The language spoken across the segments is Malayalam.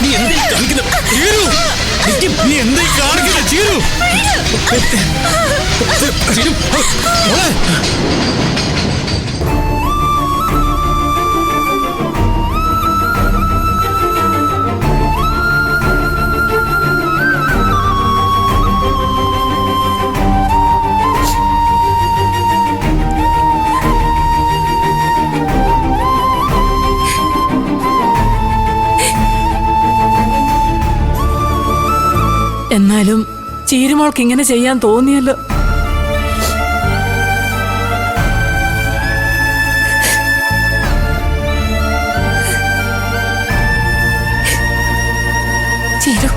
നീ എന്തായി കാണിക്കുന്നത്? നീ എന്തായി കാണിക്കുന്നത്? എന്നാലും ചീരുമോൾക്ക് ഇങ്ങനെ ചെയ്യാൻ തോന്നിയല്ലോ. ചീരു,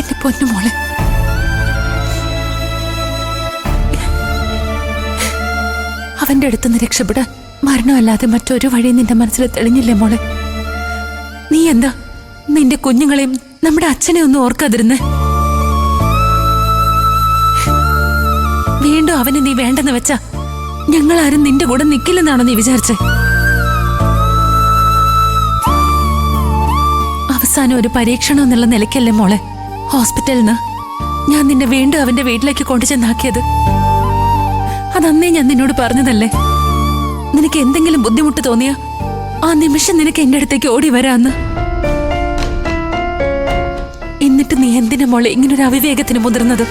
എന്റെ പൊന്നുമോളെ, അവന്റെ അടുത്തുനിന്ന് രക്ഷപ്പെടാൻ മരണമല്ലാതെ മറ്റൊരു വഴി നിന്റെ മനസ്സിൽ തെളിഞ്ഞില്ലേ മോളെ? നീ എന്താ നിന്റെ കുഞ്ഞുങ്ങളെയും നമ്മുടെ അച്ഛനെ ഒന്നും ഓർക്കാതിരുന്നേ? വീണ്ടും അവനെ നീ വേണ്ടെന്ന് വെച്ചാ ഞങ്ങളാരും നിന്റെ കൂടെ നിൽക്കില്ലെന്നാണോ നീ വിചാരിച്ചേ? അവസാനം ഒരു പരീക്ഷണം എന്നുള്ള നിലയ്ക്കല്ലേ മോളെ ഹോസ്പിറ്റലിൽ നിന്ന് ഞാൻ നിന്നെ വീണ്ടും അവന്റെ വീട്ടിലേക്ക് കൊണ്ടുചെന്നാക്കിയത്? അതന്നേ ഞാൻ നിന്നോട് പറഞ്ഞതല്ലേ, നിനക്ക് എന്തെങ്കിലും ബുദ്ധിമുട്ട് തോന്നിയ ആ നിമിഷം നിനക്ക് എന്റെ അടുത്തേക്ക് ഓടി വരാന്ന്. എന്നിട്ട് നീ എന്തിനാ മോളെ ഇങ്ങനൊരു അവിവേകത്തിന് മുതിർന്നത്?